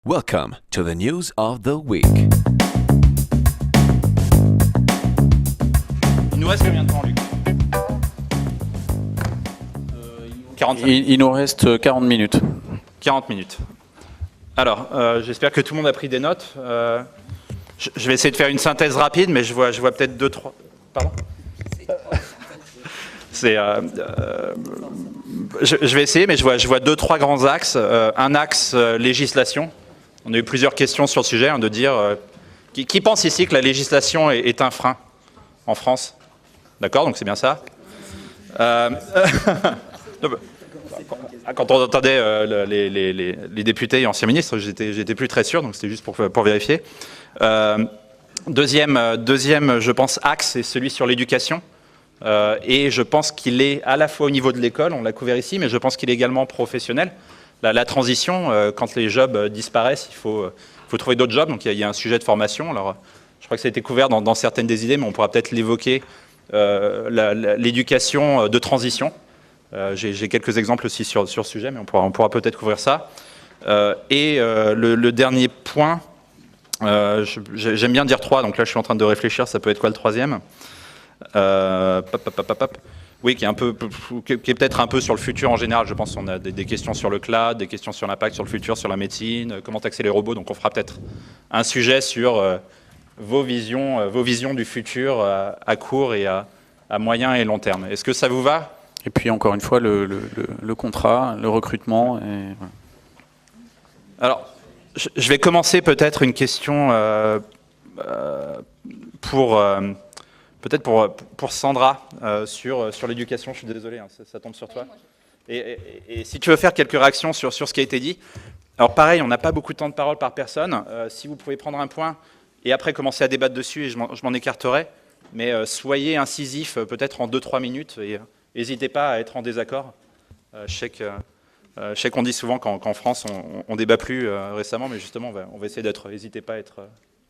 Welcome to the news of the week. Il nous reste combien de temps, Luc 45 minutes. Il nous reste 40 minutes. 40 minutes. Alors, j'espère que tout le monde a pris des notes. Je vais essayer de faire une synthèse rapide, mais je vois peut-être 2-3... Pardon je vais essayer, mais je vois 2-3 grands axes. Un axe législation. On a eu plusieurs questions sur le sujet, de dire... qui pense ici que la législation est un frein en France? D'accord, donc c'est bien ça. Quand on entendait les députés et anciens ministres, j'étais plus très sûr, donc c'était juste pour vérifier. Deuxième, je pense, axe, c'est celui sur l'éducation. Et je pense qu'il est à la fois au niveau de l'école, on l'a couvert ici, mais je pense qu'il est également professionnel. La transition, quand les jobs disparaissent, il faut trouver d'autres jobs, donc il y a un sujet de formation. Alors, je crois que ça a été couvert dans certaines des idées, mais on pourra peut-être l'évoquer, l'éducation de transition. J'ai quelques exemples aussi sur le sujet, mais on pourra peut-être couvrir ça. Le dernier point, j'aime bien dire 3, donc là je suis en train de réfléchir, ça peut être quoi le troisième? Oui, qui est peut-être un peu sur le futur en général. Je pense qu'on a des questions sur le cloud, des questions sur l'impact sur le futur, sur la médecine, comment taxer les robots. Donc on fera peut-être un sujet sur vos visions du futur à court et à moyen et long terme. Est-ce que ça vous va? Et puis encore une fois, le contrat, le recrutement. Et... Alors, je vais commencer peut-être une question peut-être pour Sandra sur l'éducation. Je suis désolé, hein, ça tombe sur toi. Et si tu veux faire quelques réactions sur ce qui a été dit. Alors pareil, on n'a pas beaucoup de temps de parole par personne. Si vous pouvez prendre un point et après commencer à débattre dessus, et je m'en écarterai. Mais soyez incisifs peut-être en 2-3 minutes et n'hésitez pas à être en désaccord. Je sais qu'on dit souvent qu'en France, on débat plus récemment, mais justement, on va essayer d'être. N'hésitez pas à être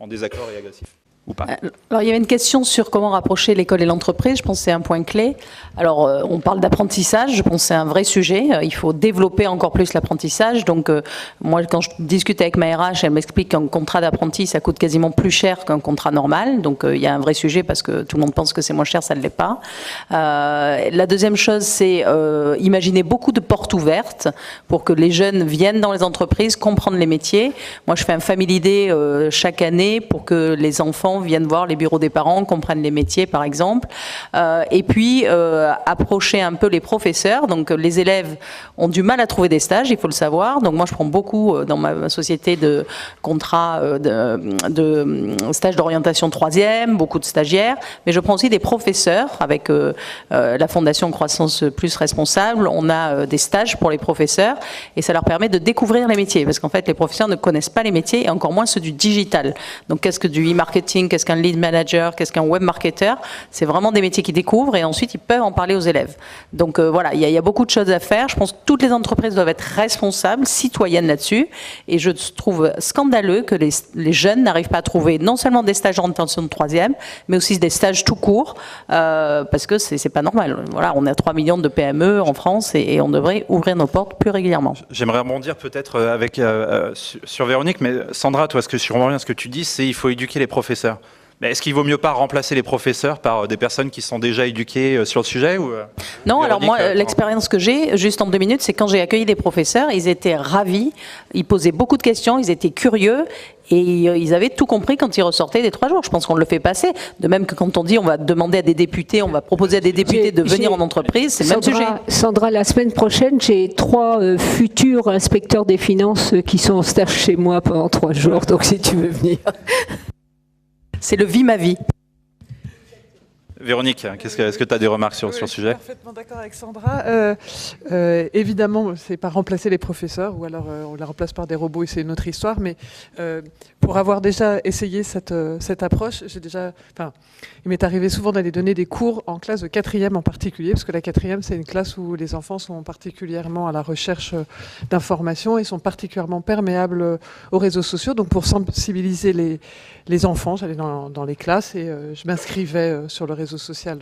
en désaccord et agressif. Ou pas. Alors, il y avait une question sur comment rapprocher l'école et l'entreprise. Je pense que c'est un point clé. Alors, on parle d'apprentissage. Je pense que c'est un vrai sujet. Il faut développer encore plus l'apprentissage. Donc, moi, quand je discute avec ma RH, elle m'explique qu'un contrat d'apprenti, ça coûte quasiment plus cher qu'un contrat normal. Donc, il y a un vrai sujet parce que tout le monde pense que c'est moins cher, ça ne l'est pas. La deuxième chose, c'est imaginer beaucoup de portes ouvertes pour que les jeunes viennent dans les entreprises, comprendre les métiers. Moi, je fais un Family Day chaque année pour que les enfants viennent voir les bureaux des parents, comprennent les métiers par exemple, et puis approcher un peu les professeurs. Donc les élèves ont du mal à trouver des stages, il faut le savoir. Donc moi je prends beaucoup dans ma société de contrats de stages d'orientation 3e, beaucoup de stagiaires, mais je prends aussi des professeurs avec la Fondation Croissance Plus Responsable. On a des stages pour les professeurs et ça leur permet de découvrir les métiers parce qu'en fait les professeurs ne connaissent pas les métiers et encore moins ceux du digital. Donc qu'est-ce que du e-marketing, qu'est-ce qu'un lead manager, qu'est-ce qu'un web marketer? C'est vraiment des métiers qu'ils découvrent et ensuite ils peuvent en parler aux élèves. Donc voilà, il y a beaucoup de choses à faire. Je pense que toutes les entreprises doivent être responsables, citoyennes là-dessus. Et je trouve scandaleux que les jeunes n'arrivent pas à trouver non seulement des stages en intention de 3e, mais aussi des stages tout court, parce que c'est pas normal. Voilà, on a 3 millions de PME en France et on devrait ouvrir nos portes plus régulièrement. J'aimerais rebondir peut-être sur Véronique, mais Sandra, toi, ce que tu dis, c'est qu'il faut éduquer les professeurs. Mais est-ce qu'il vaut mieux pas remplacer les professeurs par des personnes qui sont déjà éduquées sur le sujet ou, Non, alors moi, l'expérience que j'ai, juste en 2 minutes, c'est quand j'ai accueilli des professeurs, ils étaient ravis, ils posaient beaucoup de questions, ils étaient curieux et ils avaient tout compris quand ils ressortaient des 3 jours. Je pense qu'on le fait passer. De même que quand on dit on va demander à des députés, on va proposer à des députés de venir en entreprise, c'est le même sujet. Sandra, la semaine prochaine, j'ai 3 futurs inspecteurs des finances qui sont en stage chez moi pendant 3 jours, donc si tu veux venir. C'est le vie ma vie. Véronique, est-ce que tu as des remarques sur le sujet? Je suis parfaitement d'accord avec Sandra. Évidemment, c'est pas remplacer les professeurs, ou alors on les remplace par des robots et c'est une autre histoire, mais pour avoir déjà essayé cette approche, il m'est arrivé souvent d'aller donner des cours en classe de 4e en particulier, parce que la 4e, c'est une classe où les enfants sont particulièrement à la recherche d'informations et sont particulièrement perméables aux réseaux sociaux. Donc pour sensibiliser les enfants, j'allais dans les classes et je m'inscrivais sur le réseau social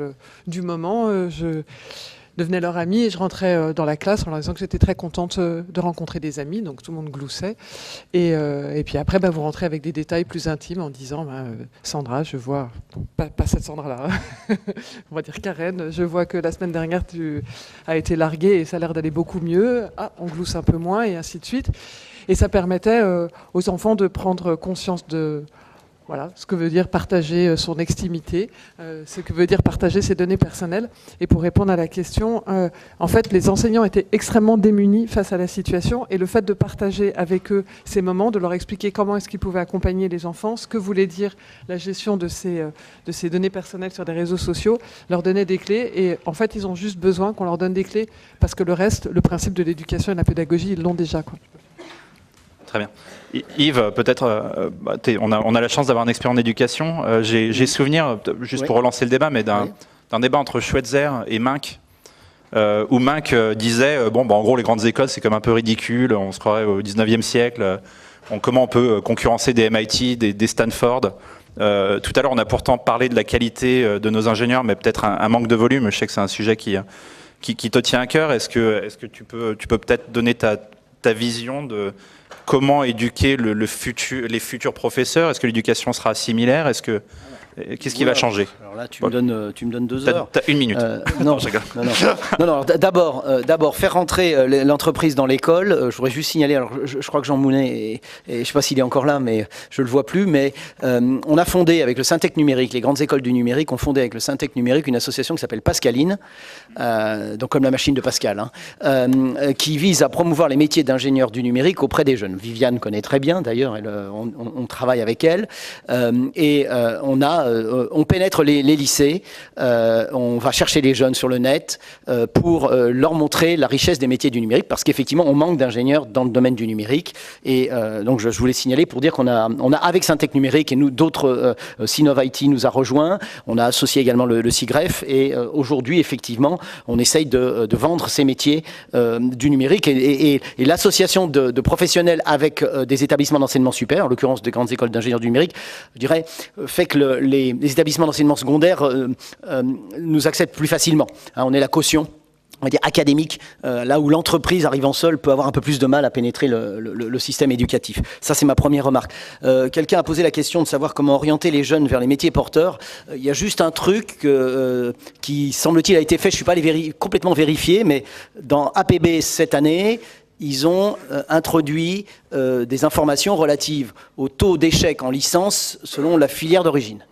du moment. devenaient leurs amis et je rentrais dans la classe en leur disant que j'étais très contente de rencontrer des amis, donc tout le monde gloussait. Et puis après, vous rentrez avec des détails plus intimes en disant Sandra, je vois, pas cette Sandra-là, on va dire Karen, je vois que la semaine dernière tu as été larguée et ça a l'air d'aller beaucoup mieux, on glousse un peu moins et ainsi de suite. Et ça permettait aux enfants de prendre conscience de ce que veut dire partager son extimité, ce que veut dire partager ses données personnelles. Et pour répondre à la question, en fait, les enseignants étaient extrêmement démunis face à la situation et le fait de partager avec eux ces moments, de leur expliquer comment est-ce qu'ils pouvaient accompagner les enfants, ce que voulait dire la gestion de ces données personnelles sur des réseaux sociaux, leur donnait des clés. Et en fait, ils ont juste besoin qu'on leur donne des clés parce que le reste, le principe de l'éducation et de la pédagogie, ils l'ont déjà, quoi. Très bien. Yves, peut-être, on a la chance d'avoir un expert en éducation. J'ai souvenir, juste pour relancer le débat, mais d'un débat entre Schweitzer et Mink, où Mink disait, en gros, les grandes écoles, c'est comme un peu ridicule, on se croirait au 19e siècle, comment on peut concurrencer des MIT, des Stanford. Tout à l'heure, on a pourtant parlé de la qualité de nos ingénieurs, mais peut-être un manque de volume. Je sais que c'est un sujet qui te tient à cœur. Est-ce que tu peux peut-être donner ta vision de comment éduquer les futurs professeurs? Est-ce que l'éducation sera similaire? Qu'est-ce qui va changer? Alors là, tu me donnes 2 heures. T'as 1 minute. Non, d'abord, faire rentrer l'entreprise dans l'école. Je voudrais juste signaler, alors je crois que Jean Mounet, et je ne sais pas s'il est encore là, mais je ne le vois plus, mais on a fondé avec le Syntec numérique, les grandes écoles du numérique ont fondé avec le Syntec numérique une association qui s'appelle Pascaline, donc comme la machine de Pascal, qui vise à promouvoir les métiers d'ingénieur du numérique auprès des jeunes. Viviane connaît très bien, d'ailleurs, on travaille avec elle, et on pénètre les lycées, on va chercher les jeunes sur le net pour leur montrer la richesse des métiers du numérique, parce qu'effectivement, on manque d'ingénieurs dans le domaine du numérique. Et donc, je voulais signaler pour dire qu'on a avec Syntec numérique et nous, d'autres, Sinov IT nous a rejoints, on a associé également le SIGREF, et aujourd'hui, effectivement, on essaye de vendre ces métiers du numérique. Et l'association de professionnels avec des établissements d'enseignement supérieur, en l'occurrence des grandes écoles d'ingénieurs du numérique, je dirais, fait que les établissements d'enseignement secondaire nous acceptent plus facilement. On est la caution, on va dire, académique, là où l'entreprise arrivant seule peut avoir un peu plus de mal à pénétrer le système éducatif. Ça, c'est ma première remarque. Quelqu'un a posé la question de savoir comment orienter les jeunes vers les métiers porteurs. Il y a juste un truc qui, semble-t-il, a été fait, je ne suis pas allé complètement vérifier, mais dans APB cette année, ils ont introduit des informations relatives au taux d'échec en licence selon la filière d'origine.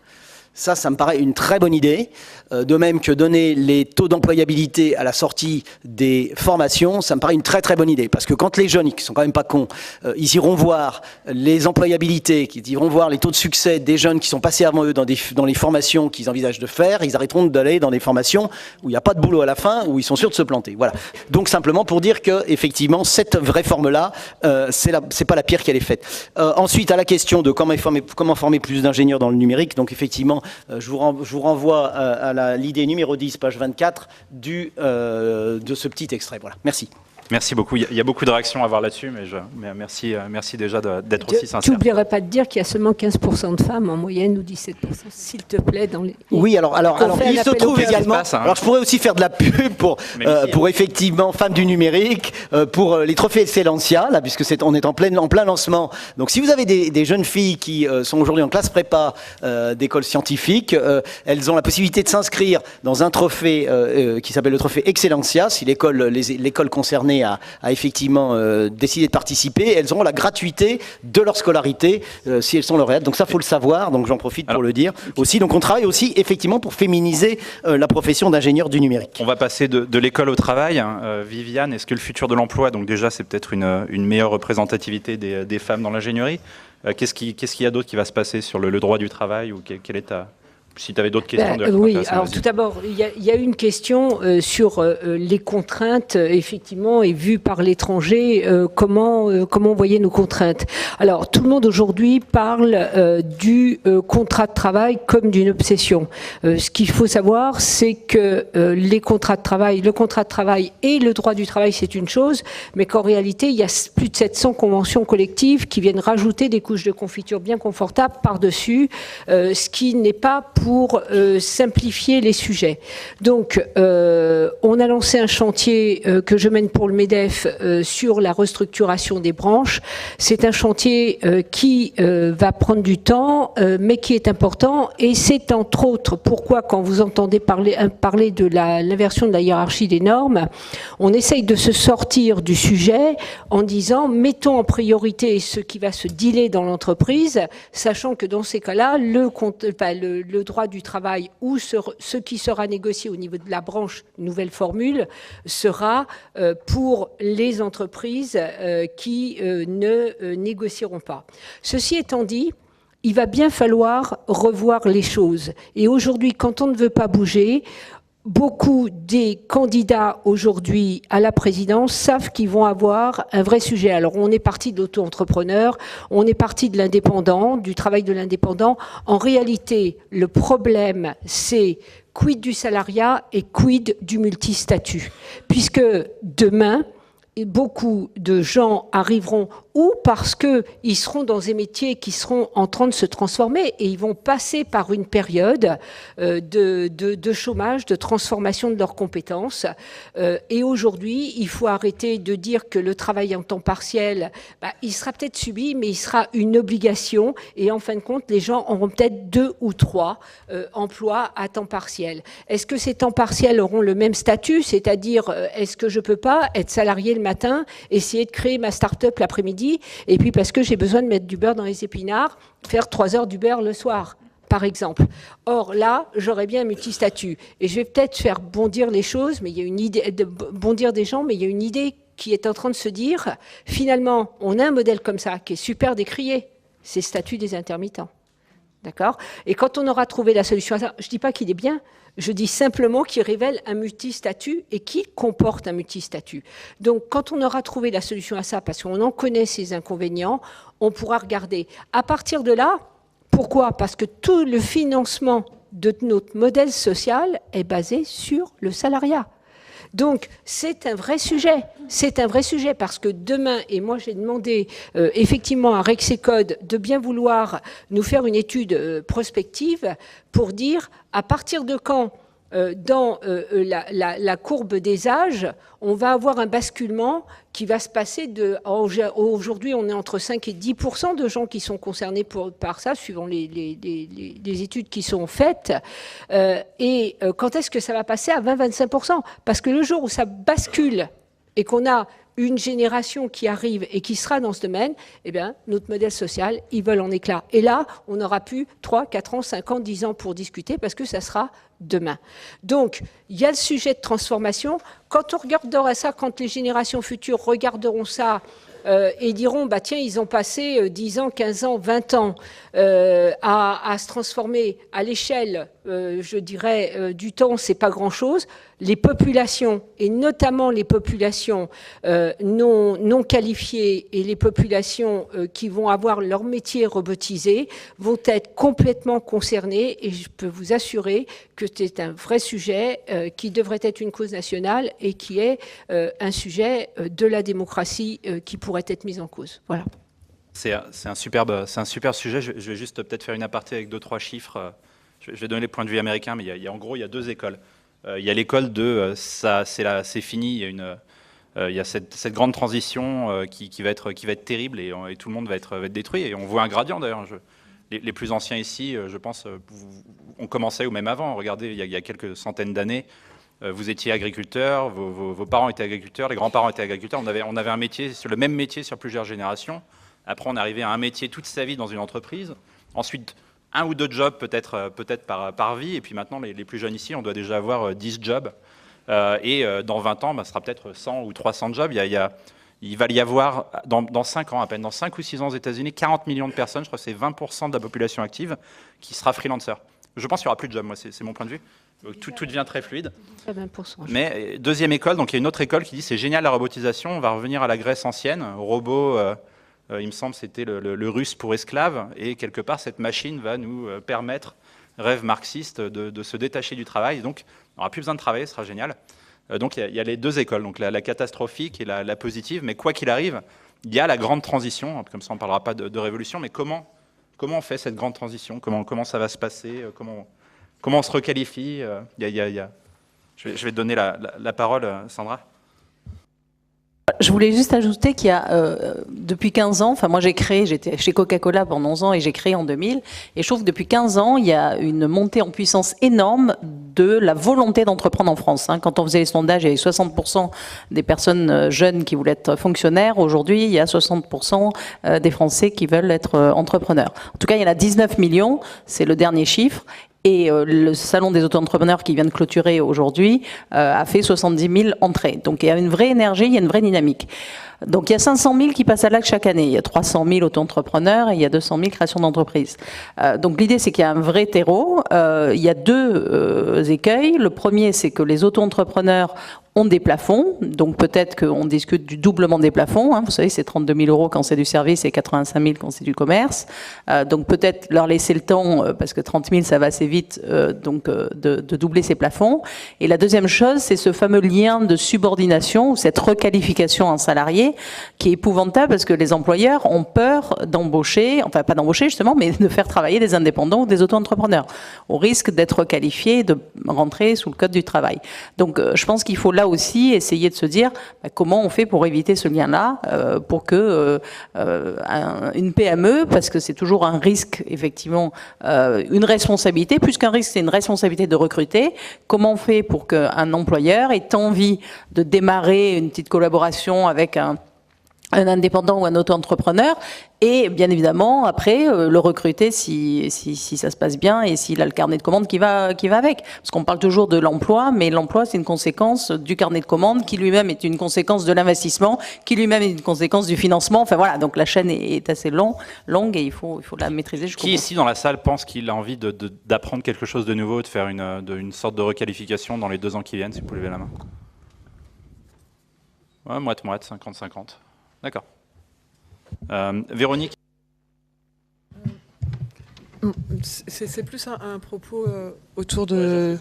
Ça me paraît une très bonne idée. De même que donner les taux d'employabilité à la sortie des formations, ça me paraît une très très bonne idée. Parce que quand les jeunes, qui sont quand même pas cons, ils iront voir les employabilités, qu'ils iront voir les taux de succès des jeunes qui sont passés avant eux dans les formations qu'ils envisagent de faire, ils arrêteront d'aller dans des formations où il n'y a pas de boulot à la fin, où ils sont sûrs de se planter. Voilà. Donc simplement pour dire que effectivement cette réforme-là, c'est pas la pire qu'elle est faite. Ensuite, à la question de comment former plus d'ingénieurs dans le numérique, donc effectivement, je vous renvoie à l'idée numéro 10, page 24, de ce petit extrait. Voilà. Merci. Merci beaucoup. Il y a beaucoup de réactions à avoir là-dessus, mais merci déjà d'être aussi sincère. Tu n'oublierais pas de dire qu'il y a seulement 15% de femmes en moyenne ou 17%, s'il te plaît. Oui, alors il se trouve également... Alors je pourrais aussi faire de la pub pour effectivement femmes du numérique, pour les trophées Excellencia, là, puisque on est en plein lancement. Donc si vous avez des jeunes filles qui sont aujourd'hui en classe prépa d'école scientifique, elles ont la possibilité de s'inscrire dans un trophée qui s'appelle le trophée Excellencia, si l'école concernée a effectivement décidé de participer, elles auront la gratuité de leur scolarité si elles sont lauréates. Donc ça, faut le savoir, donc j'en profite pour le dire aussi. Donc on travaille aussi effectivement pour féminiser la profession d'ingénieur du numérique. On va passer de l'école au travail. Viviane, est-ce que le futur de l'emploi, donc déjà c'est peut-être une meilleure représentativité des femmes dans l'ingénierie, qu'est-ce qu'il y a d'autre qui va se passer sur le droit du travail, ou quelle est ta... Si tu avais d'autres questions. Oui, alors tout d'abord, il y a une question sur les contraintes, effectivement, et vues par l'étranger, comment on voyait nos contraintes. Alors, tout le monde aujourd'hui parle du contrat de travail comme d'une obsession. Ce qu'il faut savoir, c'est que le contrat de travail et le droit du travail, c'est une chose, mais qu'en réalité, il y a plus de 700 conventions collectives qui viennent rajouter des couches de confiture bien confortables par-dessus, ce qui n'est pas pour simplifier les sujets. Donc, on a lancé un chantier que je mène pour le MEDEF sur la restructuration des branches. C'est un chantier qui va prendre du temps, mais qui est important. Et c'est entre autres pourquoi, quand vous entendez parler de l'inversion de la hiérarchie des normes, on essaye de se sortir du sujet en disant, mettons en priorité ce qui va se dealer dans l'entreprise, sachant que dans ces cas-là, le droit du travail ou ce qui sera négocié au niveau de la branche, nouvelle formule, sera pour les entreprises qui ne négocieront pas. Ceci étant dit, il va bien falloir revoir les choses. Et aujourd'hui, quand on ne veut pas bouger, beaucoup des candidats aujourd'hui à la présidence savent qu'ils vont avoir un vrai sujet. Alors, on est parti de l'auto-entrepreneur, on est parti de l'indépendant, du travail de l'indépendant. En réalité, le problème, c'est quid du salariat et quid du multistatut. Puisque demain, beaucoup de gens arriveront ou parce qu'ils seront dans des métiers qui seront en train de se transformer et ils vont passer par une période de chômage, de transformation de leurs compétences. Et aujourd'hui, il faut arrêter de dire que le travail en temps partiel, il sera peut-être subi, mais il sera une obligation. Et en fin de compte, les gens auront peut-être 2 ou 3 emplois à temps partiel. Est-ce que ces temps partiels auront le même statut? C'est-à-dire, est-ce que je peux pas être salarié le matin, essayer de créer ma start-up l'après-midi, et puis parce que j'ai besoin de mettre du beurre dans les épinards, faire 3 heures du beurre le soir, par exemple. Or là, j'aurais bien un multistatut. Et je vais peut-être faire bondir les choses, mais il y a une idée de bondir des gens, mais il y a une idée qui est en train de se dire, finalement, on a un modèle comme ça, qui est super décrié, c'est le statut des intermittents. D'accord? Et quand on aura trouvé la solution à ça, je ne dis pas qu'il est bien, je dis simplement qu'il révèle un multistatut et qui comporte un multistatut. Donc, quand on aura trouvé la solution à ça, parce qu'on en connaît ses inconvénients, on pourra regarder. À partir de là, pourquoi? Parce que tout le financement de notre modèle social est basé sur le salariat. Donc, c'est un vrai sujet. C'est un vrai sujet parce que demain, et moi j'ai demandé effectivement à Rexecode de bien vouloir nous faire une étude prospective pour dire à partir de quand dans la courbe des âges, on va avoir un basculement qui va se passer de... Aujourd'hui, on est entre 5 et 10% de gens qui sont concernés par ça, suivant les études qui sont faites. Et quand est-ce que ça va passer à 20-25%? Parce que le jour où ça bascule et qu'on a une génération qui arrive et qui sera dans ce domaine, eh bien, notre modèle social, il vole en éclats. Et là, on aura plus 3, 4 ans, 5 ans, 10 ans pour discuter parce que ça sera demain. Donc, il y a le sujet de transformation. Quand on regardera ça, quand les générations futures regarderont ça et diront, bah, tiens, ils ont passé 10 ans, 15 ans, 20 ans à se transformer à l'échelle, je dirais, du temps, c'est pas grand-chose. Les populations, et notamment les populations non qualifiées et les populations qui vont avoir leur métier robotisé, vont être complètement concernées et je peux vous assurer que c'est un vrai sujet qui devrait être une cause nationale et qui est un sujet de la démocratie qui pourrait être mis en cause. Voilà. C'est un super sujet. Je vais juste peut-être faire une aparté avec 2-3 chiffres. Je vais donner les points de vue américains, mais en gros, il y a 2 écoles. Il y a l'école de c'est fini. Il y a cette grande transition qui va être terrible et tout le monde va être détruit. Et on voit un gradient d'ailleurs. Les plus anciens ici, je pense, ont commencé ou même avant. Regardez, il y a quelques centaines d'années, vous étiez agriculteur, vos parents étaient agriculteurs, les grands-parents étaient agriculteurs. On avait un métier, le même métier sur plusieurs générations. Après, on est arrivé à un métier toute sa vie dans une entreprise. Ensuite, 1 ou 2 jobs peut-être par vie. Et puis maintenant, les plus jeunes ici, on doit déjà avoir 10 jobs. Et dans 20 ans, ce sera peut-être 100 ou 300 jobs. Il va y avoir, dans 5 ans à peine, dans 5 ou 6 ans aux États-Unis, 40 millions de personnes, je crois que c'est 20% de la population active, qui sera freelancer. Je pense qu'il n'y aura plus de jobs, moi, c'est mon point de vue. Tout devient très fluide. 20%. Mais deuxième école, donc il y a une autre école qui dit c'est génial la robotisation, on va revenir à la Grèce ancienne, robot... il me semble c'était le russe pour esclave, et quelque part cette machine va nous permettre, rêve marxiste, de se détacher du travail, donc on n'aura plus besoin de travailler, ce sera génial. Donc il y a les 2 écoles, donc la catastrophique et la positive, mais quoi qu'il arrive, il y a la grande transition, comme ça on ne parlera pas de révolution, mais comment on fait cette grande transition, comment ça va se passer, comment on se requalifie. Je vais te donner la parole, Sandra. Je voulais juste ajouter qu'il y a, depuis 15 ans, enfin moi j'étais chez Coca-Cola pendant 11 ans et j'ai créé en 2000, et je trouve que depuis 15 ans, il y a une montée en puissance énorme de la volonté d'entreprendre en France. Quand on faisait les sondages, il y avait 60% des personnes jeunes qui voulaient être fonctionnaires. Aujourd'hui, il y a 60% des Français qui veulent être entrepreneurs. En tout cas, il y en a 19 millions, c'est le dernier chiffre. Et le salon des auto-entrepreneurs qui vient de clôturer aujourd'hui a fait 70 000 entrées. Donc il y a une vraie énergie, il y a une vraie dynamique. Donc il y a 500 000 qui passent à l'acte chaque année. Il y a 300 000 auto-entrepreneurs et il y a 200 000 créations d'entreprises. Donc l'idée, c'est qu'il y a un vrai terreau. Il y a deux écueils. Le premier, c'est que les auto-entrepreneurs ont des plafonds, donc peut-être qu'on discute du doublement des plafonds. Vous savez, c'est 32 000 euros quand c'est du service et 85 000 quand c'est du commerce. Donc peut-être leur laisser le temps, parce que 30 000, ça va assez vite, de doubler ces plafonds. Et la deuxième chose, c'est ce fameux lien de subordination, ou cette requalification en salarié, qui est épouvantable parce que les employeurs ont peur d'embaucher, enfin pas d'embaucher justement, mais de faire travailler des indépendants ou des auto-entrepreneurs, au risque d'être requalifiés, de rentrer sous le code du travail. Donc je pense qu'il faut là aussi essayer de se dire comment on fait pour éviter ce lien-là, pour que une PME, parce que c'est toujours un risque, effectivement, une responsabilité, plus qu'un risque, c'est une responsabilité de recruter. Comment on fait pour qu'un employeur ait envie de démarrer une petite collaboration avec un indépendant ou un auto-entrepreneur, et bien évidemment après le recruter si ça se passe bien et s'il a le carnet de commandes qui va avec. Parce qu'on parle toujours de l'emploi, mais l'emploi c'est une conséquence du carnet de commandes qui lui-même est une conséquence de l'investissement, qui lui-même est une conséquence du financement. Enfin voilà, donc la chaîne est assez longue et il faut la maîtriser jusqu'au bout. Qui ici dans la salle pense qu'il a envie d'apprendre quelque chose de nouveau, de faire une sorte de requalification dans les 2 ans qui viennent, si vous pouvez lever la main? Ouais, moite-moite, 50-50. D'accord. Véronique? C'est plus un propos autour de...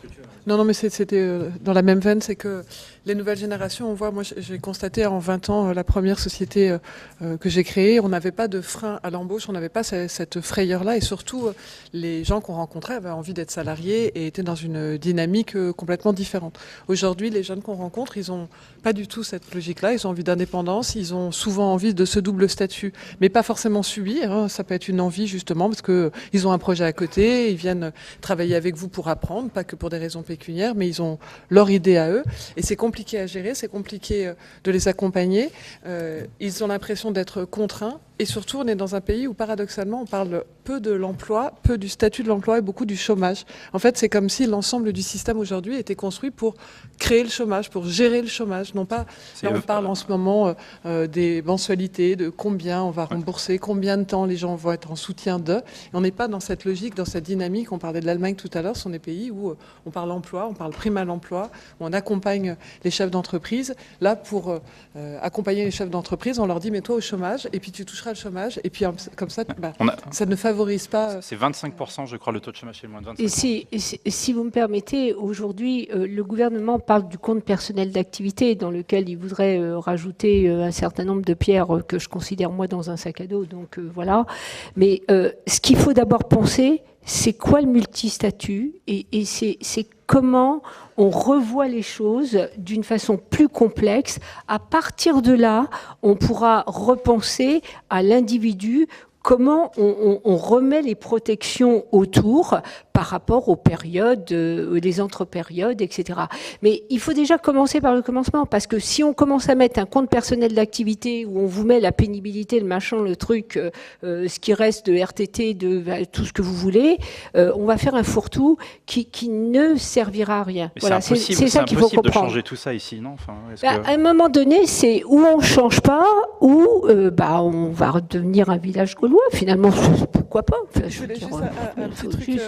Non, mais c'était dans la même veine, c'est que les nouvelles générations, on voit, moi j'ai constaté en 20 ans, la première société que j'ai créée, on n'avait pas de frein à l'embauche, on n'avait pas cette frayeur-là, et surtout les gens qu'on rencontrait avaient envie d'être salariés et étaient dans une dynamique complètement différente. Aujourd'hui, les jeunes qu'on rencontre, ils n'ont pas du tout cette logique-là, ils ont envie d'indépendance, ils ont souvent envie de ce double statut, mais pas forcément subir, ça peut être une envie justement, parce qu'ils ont un projet à côté, ils viennent travailler avec vous pour apprendre, pas que pour des raisons pécuniaires, mais ils ont leur idée à eux, et c'est compliqué à gérer, c'est compliqué de les accompagner, ils ont l'impression d'être contraints, et surtout on est dans un pays où paradoxalement on parle peu de l'emploi, peu du statut de l'emploi et beaucoup du chômage. En fait c'est comme si l'ensemble du système aujourd'hui était construit pour créer le chômage, pour gérer le chômage, non pas, là on parle en ce moment des mensualités, de combien on va rembourser, combien de temps les gens vont être en soutien d'eux, et on n'est pas dans cette logique, dans cette dynamique, on parlait de l'Allemagne tout à l'heure, ce sont des pays où on parle emploi, on parle prime à l'emploi, où on accompagne les chefs d'entreprise. Là, pour accompagner les chefs d'entreprise, on leur dit, mets-toi au chômage, et puis tu toucheras le chômage, et puis comme ça, ça ne favorise pas... C'est 25%, je crois, le taux de chômage chez le moins de 25%. Et si vous me permettez, aujourd'hui, le gouvernement parle du compte personnel d'activité, dans lequel il voudrait rajouter un certain nombre de pierres que je considère, moi, dans un sac à dos, donc voilà. Mais ce qu'il faut d'abord penser, c'est quoi le multistatut, et c'est comment on revoit les choses d'une façon plus complexe. À partir de là, on pourra repenser à l'individu, comment on remet les protections autour par rapport aux périodes, les entre-périodes, etc. Mais il faut déjà commencer par le commencement, parce que si on commence à mettre un compte personnel d'activité où on vous met la pénibilité, le machin, le truc, ce qui reste de RTT, de tout ce que vous voulez, on va faire un fourre-tout qui ne servira à rien. Voilà, c'est ça qu'il faut comprendre. C'est impossible de changer tout ça ici, non? À un moment donné, c'est où on ne change pas, ou on va redevenir un village gaulois, finalement, pourquoi pas? Je voulais juste un petit truc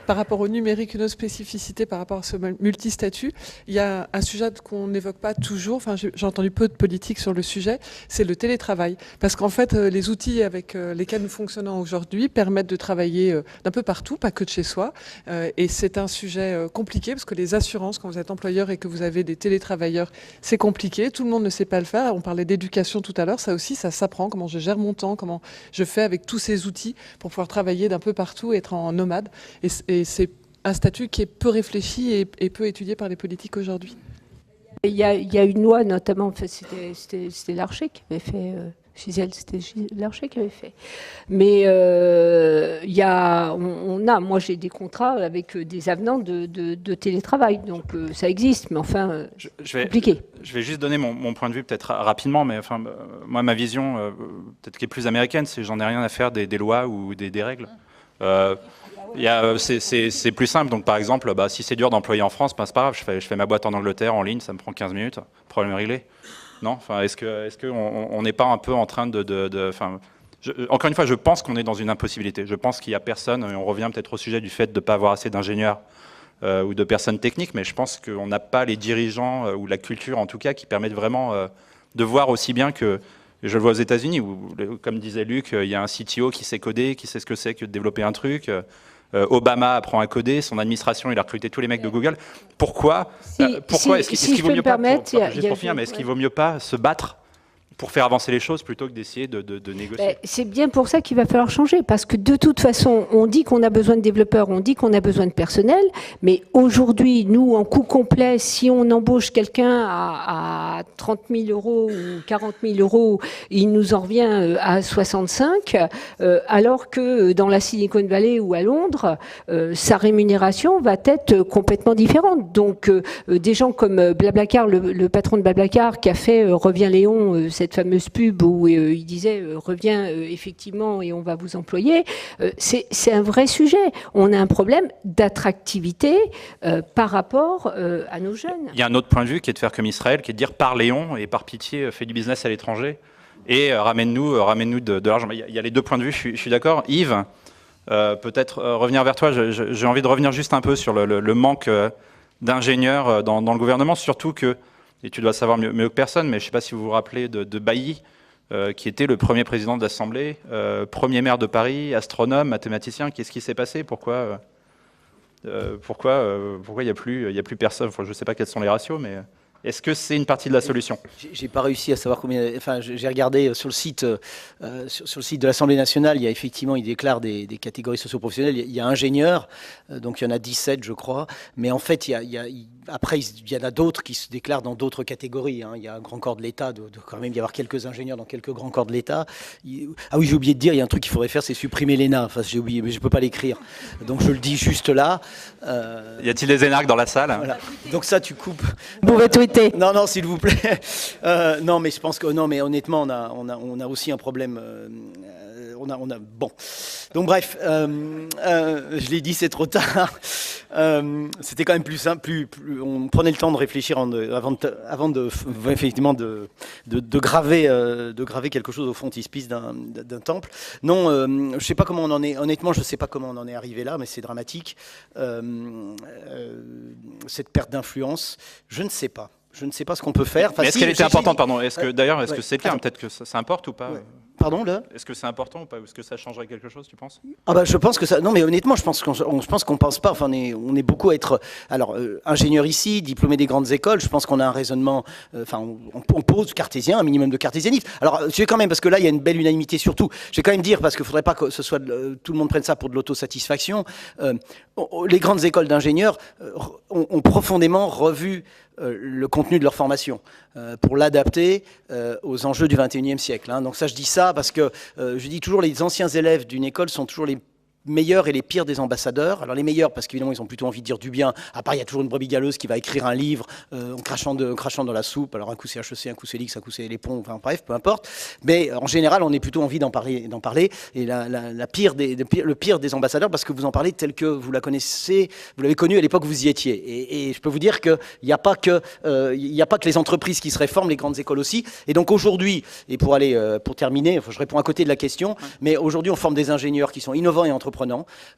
par rapport au numérique, une autre spécificité par rapport à ce multistatut. Il y a un sujet qu'on n'évoque pas toujours, enfin j'ai entendu peu de politique sur le sujet, c'est le télétravail. Parce qu'en fait, les outils avec lesquels nous fonctionnons aujourd'hui permettent de travailler d'un peu partout, pas que de chez soi. Et c'est un sujet compliqué, parce que les assurances, quand vous êtes employeur et que vous avez des télétravailleurs, c'est compliqué. Tout le monde ne sait pas le faire. On parlait d'éducation tout à l'heure, ça aussi, ça s'apprend. Comment je gère mon temps, comment je fais avec tous ces outils pour pouvoir travailler d'un peu partout, être en nomade. Et c'est un statut qui est peu réfléchi et peu étudié par les politiques aujourd'hui. Il y a une loi, notamment, en fait, c'était Larcher qui avait fait. Gisèle, c'était Larcher qui avait fait. Mais moi j'ai des contrats avec des avenants de télétravail, donc ça existe, mais enfin, c'est compliqué. Je vais juste donner mon point de vue peut-être rapidement, mais enfin, moi ma vision, peut-être qui est plus américaine, c'est j'en ai rien à faire des lois ou des règles. C'est plus simple, donc par exemple, si c'est dur d'employer en France, c'est pas grave, je fais ma boîte en Angleterre en ligne, ça me prend 15 minutes, problème réglé. Non, enfin, est-ce qu'on n'est pas un peu en train encore une fois, je pense qu'on est dans une impossibilité. Je pense qu'il n'y a personne, et on revient peut-être au sujet du fait de ne pas avoir assez d'ingénieurs ou de personnes techniques, mais je pense qu'on n'a pas les dirigeants ou la culture, en tout cas, qui permettent vraiment de voir aussi bien que, je le vois aux États-Unis, où, comme disait Luc, il y a un CTO qui sait coder, qui sait ce que c'est que de développer un truc. Obama apprend à coder, son administration, il a recruté tous les mecs de Google. Pourquoi est-ce qu'il vaut mieux pas, est-ce qu'il vaut mieux pas se battre pour faire avancer les choses plutôt que d'essayer de négocier? C'est bien pour ça qu'il va falloir changer, parce que de toute façon, on dit qu'on a besoin de développeurs, on dit qu'on a besoin de personnel, mais aujourd'hui, nous, en coût complet, si on embauche quelqu'un à 30 000 euros ou 40 000 euros, il nous en revient à 65, alors que dans la Silicon Valley ou à Londres, sa rémunération va être complètement différente. Donc, des gens comme Blablacar, le patron de Blablacar, qui a fait Reviens Léon, cette fameuse pub où il disait reviens effectivement et on va vous employer, c'est un vrai sujet. On a un problème d'attractivité par rapport à nos jeunes. Il y a un autre point de vue qui est de faire comme Israël, qui est de dire par Léon et par pitié fais du business à l'étranger et ramène-nous de l'argent. Il y a les deux points de vue, je suis d'accord. Yves, peut-être revenir vers toi, j'ai envie de revenir juste un peu sur le manque d'ingénieurs dans le gouvernement, surtout que, et tu dois savoir mieux que personne, mais je ne sais pas si vous vous rappelez de Bailly, qui était le premier président de l'Assemblée, premier maire de Paris, astronome, mathématicien. Qu'est-ce qui s'est passé? Pourquoi il n'y a plus personne? Enfin, je ne sais pas quels sont les ratios, mais est-ce que c'est une partie de la solution? J'ai pas réussi à savoir combien. Enfin, j'ai regardé sur le site de l'Assemblée nationale. Il y a effectivement, il déclare des catégories socio-professionnelles. Il y a ingénieurs, donc il y en a 17, je crois. Mais en fait, après, il y en a d'autres qui se déclarent dans d'autres catégories. Il y a un grand corps de l'État, doit quand même y avoir quelques ingénieurs dans quelques grands corps de l'État. Ah oui, j'ai oublié de dire, il y a un truc qu'il faudrait faire, c'est supprimer l'ENA. Enfin, j'ai oublié, mais je peux pas l'écrire. Donc je le dis juste là. Y a-t-il des énarques dans la salle? Voilà. Donc ça, tu coupes. Vous pouvez tweeter. Non, s'il vous plaît. Non, mais je pense que non, mais honnêtement, on a aussi un problème. Bon. Donc bref, je l'ai dit, c'est trop tard. C'était quand même plus simple. On prenait le temps de réfléchir avant de effectivement de graver quelque chose au frontispice d'un temple. Non, je sais pas comment on en est. Honnêtement, je sais pas comment on en est arrivé là, mais c'est dramatique. Cette perte d'influence, je ne sais pas. Je ne sais pas ce qu'on peut faire. Enfin, mais est-ce qu'elle était importante, pardon? Est-ce que c'est le cas? Peut-être que ça importe ou pas? Pardon, là? Est-ce que c'est important ou pas? Est-ce que ça changerait quelque chose, tu penses? Je pense que ça. Non, mais honnêtement, je pense qu'on pense pas. Enfin, on est beaucoup à être. Alors, ingénieur ici, diplômé des grandes écoles. Je pense qu'on a un raisonnement. On pose cartésien, un minimum de cartésianisme. Alors, je vais quand même, parce que là, il y a une belle unanimité surtout. Je vais quand même dire, parce qu'il faudrait pas que ce soit tout le monde prenne ça pour de l'autosatisfaction. Les grandes écoles d'ingénieurs ont profondément revu le contenu de leur formation pour l'adapter aux enjeux du XXIe siècle. Donc ça, je dis ça parce que je dis toujours les anciens élèves d'une école sont toujours les meilleurs et les pires des ambassadeurs. Alors les meilleurs parce qu'évidemment ils ont plutôt envie de dire du bien, à part il y a toujours une brebis galeuse qui va écrire un livre en crachant dans la soupe. Alors un coup c'est HEC, un coup c'est l'X, un coup c'est les ponts, enfin bref, peu importe. Mais en général on est plutôt envie d'en parler. Et le pire des ambassadeurs, parce que vous en parlez tel que vous la connaissez, vous l'avez connue à l'époque où vous y étiez. Et je peux vous dire qu'il n'y a pas que les entreprises qui se réforment, les grandes écoles aussi. Et donc aujourd'hui, et pour terminer, je réponds à côté de la question, mais aujourd'hui on forme des ingénieurs qui sont innovants et entrepreneurs.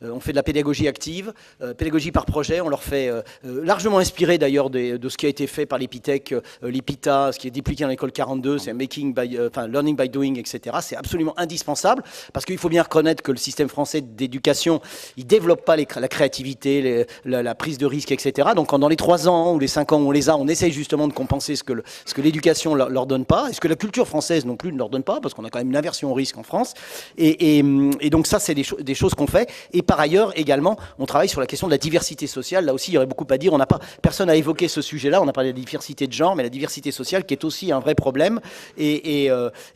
On fait de la pédagogie active, pédagogie par projet. On leur fait largement inspiré d'ailleurs de ce qui a été fait par l'Epitech, l'EPITA, ce qui est dupliqué dans l'école 42, c'est learning by doing, etc. C'est absolument indispensable parce qu'il faut bien reconnaître que le système français d'éducation, il développe pas la créativité, la prise de risque, etc. Donc dans les 3 ans ou les 5 ans où on les a, on essaye justement de compenser ce que l'éducation leur donne pas, et ce que la culture française non plus ne leur donne pas, parce qu'on a quand même une aversion au risque en France. Et donc ça, c'est des choses qu'on qu'on fait. Et par ailleurs, également, on travaille sur la question de la diversité sociale. Là aussi, il y aurait beaucoup à dire. Personne n'a évoqué ce sujet-là. On a parlé de la diversité de genre, mais la diversité sociale qui est aussi un vrai problème. Et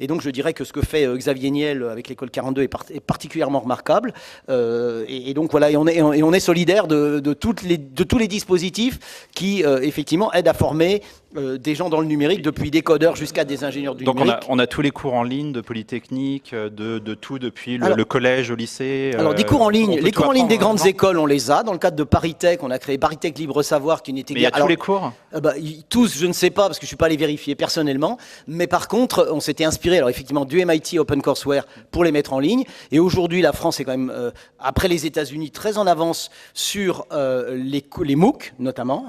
donc, je dirais que ce que fait Xavier Niel avec l'école 42 est particulièrement remarquable. Et donc, voilà, et on est solidaire de tous les dispositifs qui, effectivement, aident à former des gens dans le numérique, depuis des codeurs jusqu'à des ingénieurs du numérique. Donc on a tous les cours en ligne de Polytechnique, de tout depuis le collège au lycée. Alors des cours en ligne, les cours en ligne des grandes écoles, on les a. Dans le cadre de ParisTech, on a créé ParisTech Libre Savoir, qui n'était Mais il y a tous les cours tous, je ne sais pas, parce que je ne suis pas allé vérifier personnellement. Mais par contre, on s'était inspiré, alors effectivement, du MIT OpenCourseWare pour les mettre en ligne. Et aujourd'hui, la France est quand même, après les États-Unis, très en avance sur les MOOC, notamment.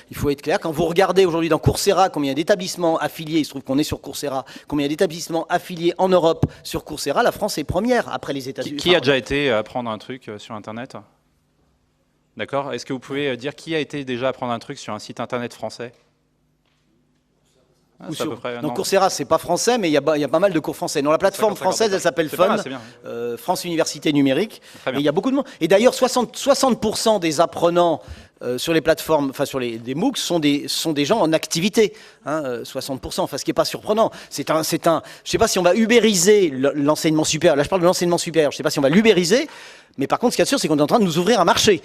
Il faut être clair. Quand vous regardez aujourd'hui dans Coursera, combien d'établissements affiliés, il se trouve qu'on est sur Coursera, combien d'établissements affiliés en Europe sur Coursera, la France est première après les États-Unis. Qui a déjà été apprendre un truc sur Internet? D'accord. Est-ce que vous pouvez dire qui a été déjà apprendre un truc sur un site Internet français? À peu près, donc Coursera, c'est pas français, mais il y a pas mal de cours français. Non, la plateforme française, elle s'appelle Fun, France Université Numérique. Et il y a beaucoup de monde. Et d'ailleurs, 60% des apprenants sur les plateformes, enfin sur des MOOC, sont des gens en activité. 60%, enfin ce qui n'est pas surprenant. Je ne sais pas si on va ubériser l'enseignement supérieur. Là, je parle de l'enseignement supérieur. Je ne sais pas si on va l'ubériser, mais par contre, ce qu'il y a de sûr, c'est qu'on est en train de nous ouvrir un marché.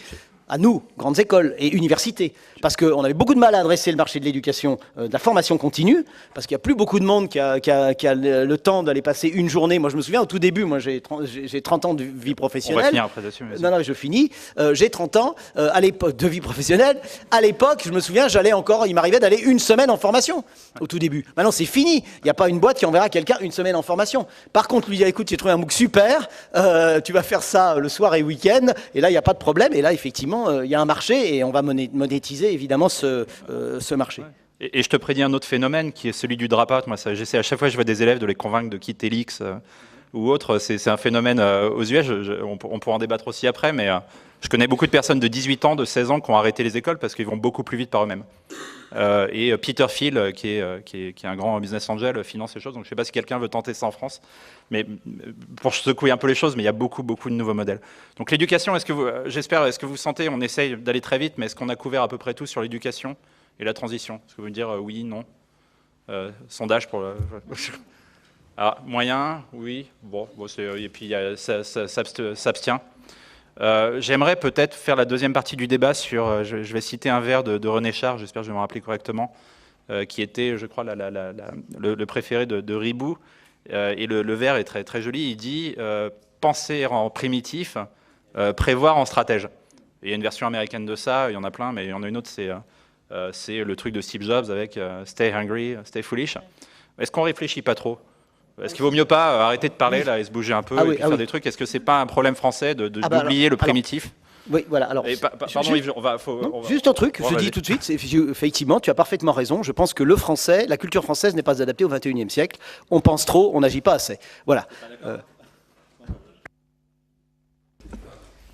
À nous, grandes écoles et universités. Parce qu'on avait beaucoup de mal à adresser le marché de l'éducation, de la formation continue, parce qu'il n'y a plus beaucoup de monde qui a le temps d'aller passer une journée. Moi, je me souviens, au tout début, moi, j'ai 30 ans de vie professionnelle. On va finir après là-dessus. Non, je finis. J'ai 30 ans à l'époque de vie professionnelle. À l'époque, je me souviens, il m'arrivait d'aller une semaine en formation, au tout début. Maintenant, c'est fini. Il n'y a pas une boîte qui enverra quelqu'un une semaine en formation. Par contre, lui dire, écoute, j'ai trouvé un MOOC super, tu vas faire ça le soir et week-end, et là, il n'y a pas de problème. Et là, effectivement, il y a un marché et on va monétiser évidemment ce marché. Et je te prédis un autre phénomène qui est celui du drop-out. Moi, j'essaie à chaque fois que je vois des élèves de les convaincre de quitter l'X ou autre. C'est un phénomène aux US. On pourra en débattre aussi après, mais je connais beaucoup de personnes de 18 ans, de 16 ans qui ont arrêté les écoles parce qu'ils vont beaucoup plus vite par eux-mêmes. Et Peter Thiel, qui est un grand business angel, finance ces choses. Donc je ne sais pas si quelqu'un veut tenter ça en France, mais pour secouer un peu les choses, mais il y a beaucoup de nouveaux modèles. Donc l'éducation, est-ce que vous sentez, on essaye d'aller très vite, mais est-ce qu'on a couvert à peu près tout sur l'éducation et la transition? Est-ce que vous me dire oui, non? Sondage pour moyen, oui, bon et puis ça s'abstient. J'aimerais peut-être faire la deuxième partie du débat sur, je vais citer un vers de René Char, j'espère que je vais me rappeler correctement, qui était, je crois, le préféré de Ribou, et le vers est très, très joli, il dit « penser en primitif, prévoir en stratège ». Et il y a une version américaine de ça, il y en a plein, mais il y en a une autre, c'est le truc de Steve Jobs avec « stay hungry, stay foolish ». Est-ce qu'on réfléchit pas trop? Est-ce qu'il vaut mieux pas arrêter de parler là et se bouger un peu et puis faire des trucs? Est-ce que c'est pas un problème français d'oublier le primitif? Oui, voilà. Alors, pardon Yves, juste un truc, je dis tout de suite, effectivement, tu as parfaitement raison. Je pense que la culture française n'est pas adaptée au XXIe siècle. On pense trop, on n'agit pas assez. Voilà.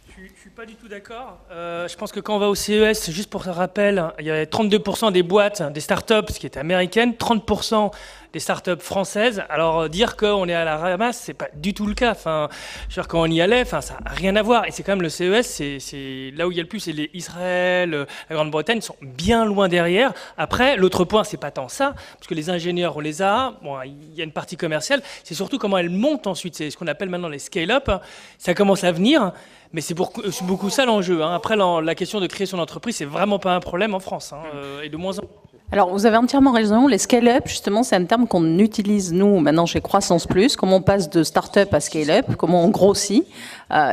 Je suis pas du tout d'accord. Je pense que quand on va au CES, juste pour rappel, il y a 32% des boîtes, des startups, ce qui est américaine, 30% des startups françaises. Alors dire qu'on est à la ramasse, c'est pas du tout le cas. Enfin, je veux dire, quand on y allait, ça n'a rien à voir. Et c'est quand même le CES, c'est là où il y a le plus, c'est Israël, la Grande-Bretagne sont bien loin derrière. Après, l'autre point, c'est pas tant ça, parce que les ingénieurs, on les a. Bon, il y a une partie commerciale. C'est surtout comment elles montent ensuite. C'est ce qu'on appelle maintenant les scale-up. Ça commence à venir. Mais c'est beaucoup ça l'enjeu. Après, la question de créer son entreprise, c'est vraiment pas un problème en France, et de moins en moins. Alors, vous avez entièrement raison. Les scale-up, justement, c'est un terme qu'on utilise, nous, maintenant, chez Croissance Plus. Comment on passe de start-up à scale-up, comment on grossit.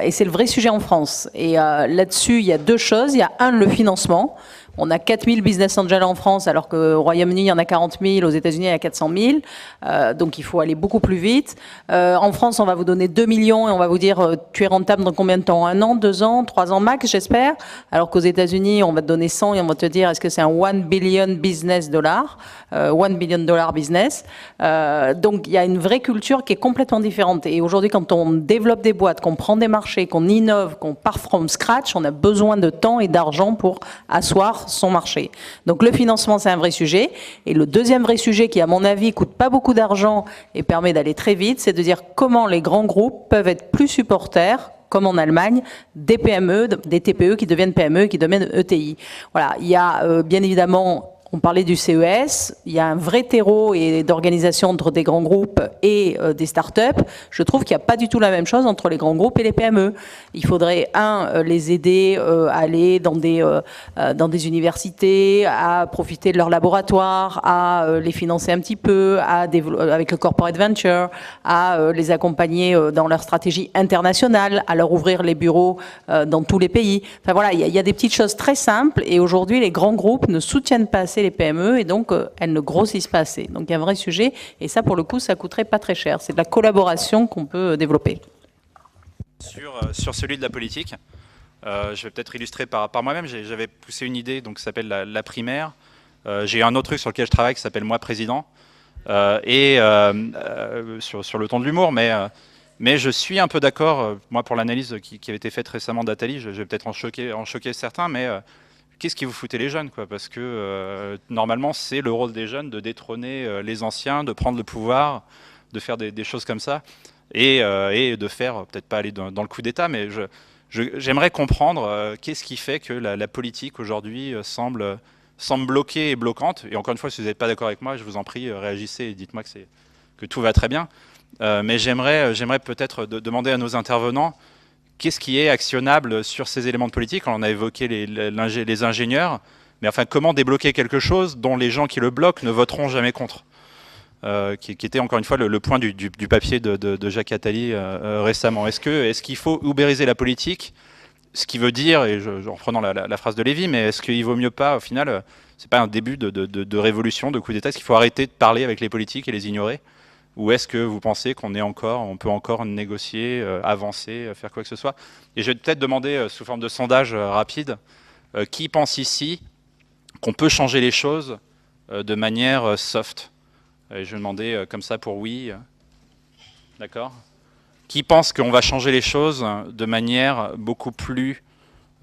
Et c'est le vrai sujet en France. Et là-dessus, il y a deux choses. Il y a le financement. On a 4000 business angels en France, alors qu'au Royaume-Uni, il y en a 40 000, aux États-Unis, il y en a 400 000. Donc, il faut aller beaucoup plus vite. En France, on va vous donner 2 millions et on va vous dire, tu es rentable dans combien de temps? 1 an, 2 ans, 3 ans max, j'espère. Alors qu'aux États-Unis, on va te donner 100 et on va te dire, est-ce que c'est un 1 billion business dollar? 1 billion dollar business. Donc, il y a une vraie culture qui est complètement différente. Et aujourd'hui, quand on développe des boîtes, qu'on prend des marchés, qu'on innove, qu'on part from scratch, on a besoin de temps et d'argent pour asseoir son marché. Donc le financement, c'est un vrai sujet. Et le deuxième vrai sujet qui, à mon avis, coûte pas beaucoup d'argent et permet d'aller très vite, c'est de dire comment les grands groupes peuvent être plus supporters comme en Allemagne, des PME, des TPE qui deviennent PME, qui deviennent ETI. Voilà, il y a bien évidemment... On parlait du CES, il y a un vrai terreau et d'organisation entre des grands groupes et des start-up. Je trouve qu'il n'y a pas du tout la même chose entre les grands groupes et les PME. Il faudrait, les aider à aller dans des universités, à profiter de leurs laboratoires, à les financer un petit peu, avec le corporate venture, à les accompagner dans leur stratégie internationale, à leur ouvrir les bureaux dans tous les pays. Enfin voilà, il y a des petites choses très simples et aujourd'hui, les grands groupes ne soutiennent pas assez les PME et donc elles ne grossissent pas assez. Donc il y a un vrai sujet et ça pour le coup ça coûterait pas très cher. C'est de la collaboration qu'on peut développer. Sur celui de la politique, je vais peut-être illustrer par moi-même. J'avais poussé une idée donc, qui s'appelle la primaire. J'ai un autre truc sur lequel je travaille qui s'appelle Moi Président sur le ton de l'humour, mais je suis un peu d'accord, moi pour l'analyse qui avait été faite récemment d'Atali, je vais peut-être en choquer certains, mais qu'est-ce qui vous foutez les jeunes quoi? Parce que normalement, c'est le rôle des jeunes de détrôner les anciens, de prendre le pouvoir, de faire des choses comme ça, et de faire, peut-être pas aller dans le coup d'État, mais j'aimerais comprendre qu'est-ce qui fait que la politique aujourd'hui semble bloquée et bloquante. Et encore une fois, si vous n'êtes pas d'accord avec moi, je vous en prie, réagissez et dites-moi que tout va très bien. Mais j'aimerais peut-être demander à nos intervenants qu'est-ce qui est actionnable sur ces éléments de politique? On a évoqué les ingénieurs, mais enfin, comment débloquer quelque chose dont les gens qui le bloquent ne voteront jamais contre qui était encore une fois le point du papier de Jacques Attali récemment. Est-ce qu'il faut ubériser la politique? Ce qui veut dire, et en reprenant la phrase de Lévy, mais est-ce qu'il vaut mieux pas, au final, c'est pas un début de révolution, de coup d'État? Est-ce qu'il faut arrêter de parler avec les politiques et les ignorer? Ou est-ce que vous pensez on peut encore négocier, avancer, faire quoi que ce soit? Et je vais peut-être demander, sous forme de sondage rapide, qui pense ici qu'on peut changer les choses de manière soft? Et je vais demander comme ça pour oui. D'accord? Qui pense qu'on va changer les choses de manière beaucoup plus,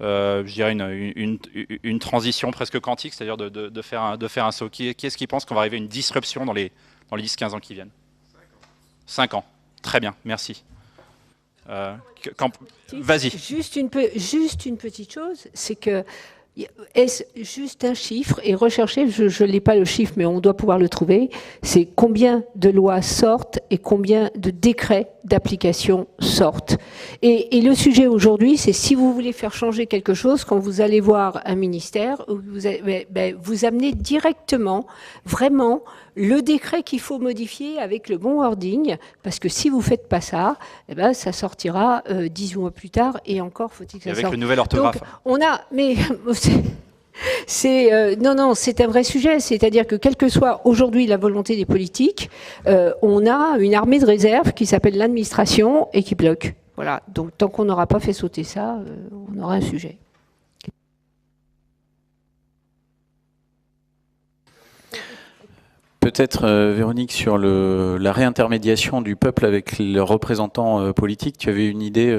je dirais, une transition presque quantique, c'est-à-dire de faire un saut? Qui est-ce qui pense qu'on va arriver à une disruption dans les 10-15 ans qui viennent? 5 ans. Très bien, merci. Vas-y. Juste une petite chose, c'est que est-ce juste un chiffre et rechercher, je n'ai pas le chiffre, mais on doit pouvoir le trouver, c'est combien de lois sortent et combien de décrets d'application sortent. Et le sujet aujourd'hui, c'est si vous voulez faire changer quelque chose, quand vous allez voir un ministère, vous amenez directement, vraiment, le décret qu'il faut modifier avec le bon wording, parce que si vous ne faites pas ça, ça sortira 10 mois plus tard, et encore faut-il que ça sorte. Avec le nouvel orthographe. Donc, on a, mais c'est un vrai sujet. C'est-à-dire que quelle que soit aujourd'hui la volonté des politiques, on a une armée de réserve qui s'appelle l'administration et qui bloque. Voilà. Donc tant qu'on n'aura pas fait sauter ça, on aura un sujet. Peut-être, Véronique, sur la réintermédiation du peuple avec les représentants politiques, tu avais une idée,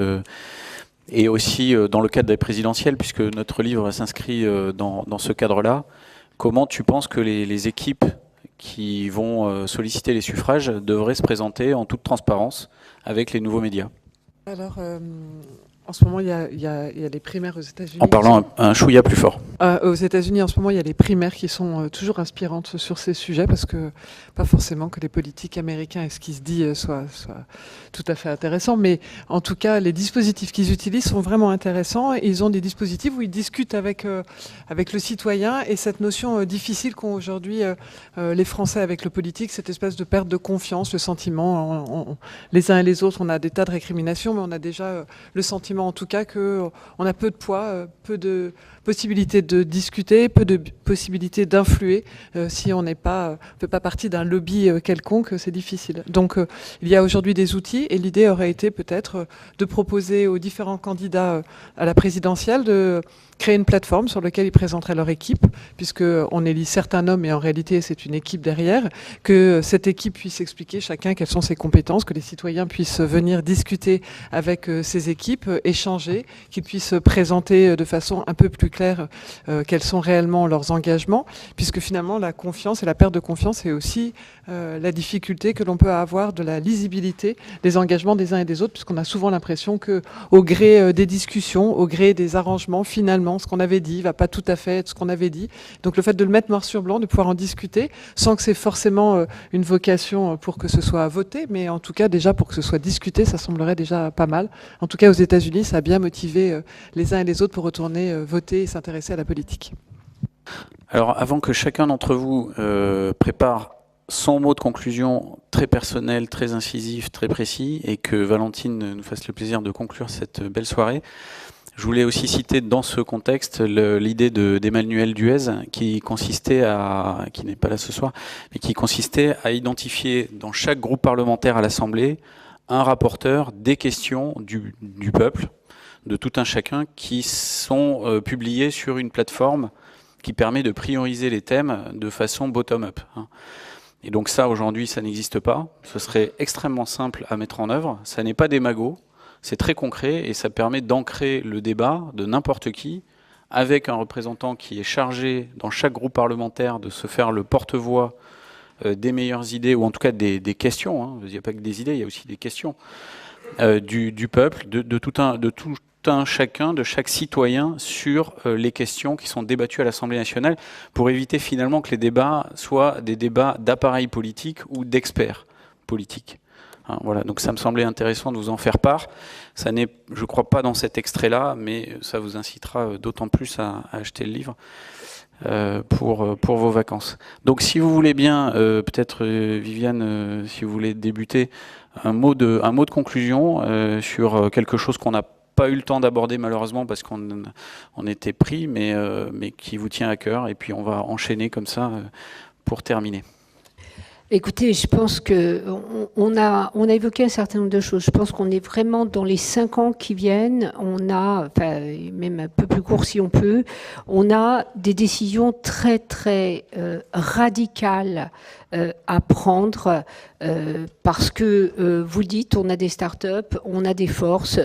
et aussi dans le cadre des présidentielles, puisque notre livre s'inscrit dans ce cadre-là. Comment tu penses que les équipes qui vont solliciter les suffrages devraient se présenter en toute transparence avec les nouveaux médias? Alors, en ce moment, il y a les primaires aux États-Unis. En parlant un chouïa plus fort. Aux États-Unis, en ce moment, il y a les primaires qui sont toujours inspirantes sur ces sujets, parce que pas forcément que les politiques américains et ce qui se dit soit tout à fait intéressant, mais en tout cas, les dispositifs qu'ils utilisent sont vraiment intéressants. Et ils ont des dispositifs où ils discutent avec le citoyen, et cette notion difficile qu'ont aujourd'hui les Français avec le politique, cette espèce de perte de confiance, le sentiment, les uns et les autres, on a des tas de récriminations, mais on a déjà le sentiment en tout cas qu'on a peu de poids, peu de possibilités de discuter, peu de possibilités d'influer. Si on n'est pas, fait pas partie d'un lobby quelconque, c'est difficile. Donc il y a aujourd'hui des outils, et l'idée aurait été peut-être de proposer aux différents candidats à la présidentielle de créer une plateforme sur laquelle ils présenteraient leur équipe, puisqu'on élit certains noms, mais en réalité c'est une équipe derrière, que cette équipe puisse expliquer chacun quelles sont ses compétences, que les citoyens puissent venir discuter avec ces équipes échanger, qu'ils puissent présenter de façon un peu plus claire quels sont réellement leurs engagements, puisque finalement la confiance et la perte de confiance est aussi la difficulté que l'on peut avoir de la lisibilité des engagements des uns et des autres, puisqu'on a souvent l'impression que au gré des discussions, au gré des arrangements, finalement, ce qu'on avait dit va pas tout à fait être ce qu'on avait dit. Donc le fait de le mettre noir sur blanc, de pouvoir en discuter, sans que c'est forcément une vocation pour que ce soit voté, mais en tout cas déjà pour que ce soit discuté, ça semblerait déjà pas mal. En tout cas aux États-Unis, ça a bien motivé les uns et les autres pour retourner voter et s'intéresser à la politique. Alors avant que chacun d'entre vous prépare son mot de conclusion très personnel, très incisif, très précis, et que Valentine nous fasse le plaisir de conclure cette belle soirée, je voulais aussi citer dans ce contexte l'idée d'Emmanuel Duez qui consistait à, qui n'est pas là ce soir, mais qui consistait à identifier dans chaque groupe parlementaire à l'Assemblée un rapporteur des questions du peuple, de tout un chacun, qui sont publiées sur une plateforme qui permet de prioriser les thèmes de façon bottom-up. Et donc ça, aujourd'hui, ça n'existe pas. Ce serait extrêmement simple à mettre en œuvre. Ça n'est pas des magots, c'est très concret et ça permet d'ancrer le débat de n'importe qui avec un représentant qui est chargé dans chaque groupe parlementaire de se faire le porte-voix des meilleures idées, ou en tout cas des questions. Il n'y a pas que des idées, il y a aussi des questions du peuple, de tout un chacun, de chaque citoyen sur les questions qui sont débattues à l'Assemblée nationale pour éviter finalement que les débats soient des débats d'appareils politiques ou d'experts politiques. Voilà, donc ça me semblait intéressant de vous en faire part. Ça n'est, je crois, pas dans cet extrait-là, mais ça vous incitera d'autant plus à acheter le livre pour vos vacances. Donc si vous voulez bien, peut-être Viviane, si vous voulez débuter, un mot de conclusion sur quelque chose qu'on n'a pas eu le temps d'aborder malheureusement parce qu'on était pris, mais qui vous tient à cœur, et puis on va enchaîner comme ça pour terminer. Écoutez, je pense qu'on a évoqué un certain nombre de choses. Je pense qu'on est vraiment dans les 5 ans qui viennent. On a, enfin, même un peu plus court si on peut, on a des décisions très, très radicales à prendre parce que, vous le dites, on a des startups, on a des forces,